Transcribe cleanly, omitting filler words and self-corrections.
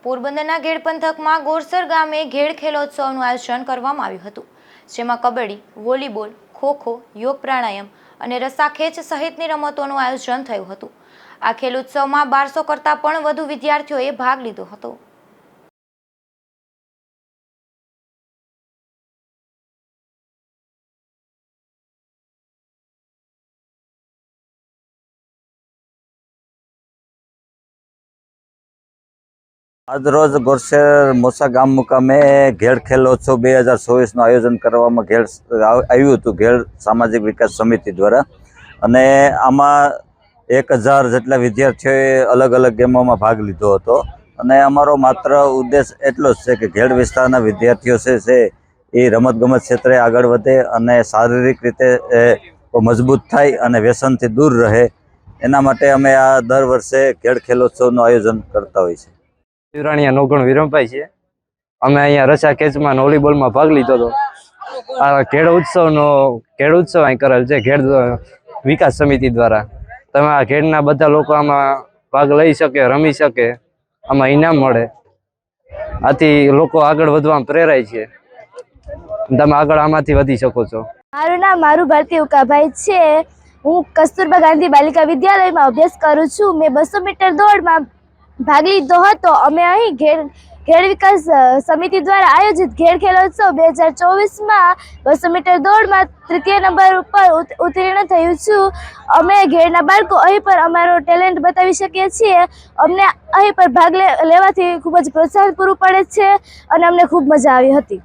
પોરબંદરના ઘેડ પંથકમાં ગોરસર ગામે ઘેડ ખેલોત્સવનું આયોજન કરવામાં આવ્યું હતું, જેમાં કબડ્ડી, વોલીબોલ, ખોખો, યોગ પ્રાણાયામ અને રસ્સાખેંચ સહિતની રમતોનું આયોજન થયું હતું। આ ખેલોત્સવમાં 1200 કરતાં પણ વધુ વિદ્યાર્થીઓએ ભાગ લીધો હતો। आज रोज गोरसेर मोसा गाम मुकामे घेड़ खेलोत्सव 2024 आयोजन करवामां आव्युं हतुं घेड़ सामाजिक विकास समिति द्वारा। अने आमां 1000 जेटला विद्यार्थीओए अलग अलग गेमोमां भाग लीधो हतो। अने अमारो मात्र उद्देश्य एटलो ज छे के घेड़ विस्ताરના विद्यार्थीओ छे ए रमतगमत क्षेत्रे आगळ वधे अने शारीरिक रीते मजबूत थाय अने व्यसनथी दूर रहे, एना माटे अमे आ दर वर्षे घेड़ खेलोत्सवनुं आयोजन करता होय छे। शिवराणिया नौगण विरमभाई छे। अमे अहींया रसा खेचमां वोलीबॉलमां भाग लीधो तो। आ घेड़ उत्सव અહીં કરેલ છે घेड़ विकास समिति द्वारा। તમે આ घेड़ના બધા લોકો આમાં ભાગ લઈ શકે, રમી શકે, આમાં ઇનામ મળે, આથી લોકો આગળ વધવા પ્રેરાય છે। તમે આગળ આમાંથી વધી શકો છો। મારું નામ ભારતી ઉકાભાઈ છે। હું કસ્તુરબા ગાંધી બાલિકા વિદ્યાલયમાં અભ્યાસ કરું છું। મેં 200 મીટર દોડમાં ભાગ લીધો હતો। અમે અહીં घेड़ विकास समिति द्वारा आयोजित घेड़ खेलोत्सव 2024 में 200 मीटर दौड़ में तृतीय नंबर पर उत्तीर्ण थयुं छुं। अमे घेड़ना बाळको અહીં पर अमारो टेलेंट बतावी शकीए छीए। अमने અહીં पर भाग लेवाथी खूब ज प्रोत्साहन पूरुं पड़े छे अने अमने खूब मजा आवी हती।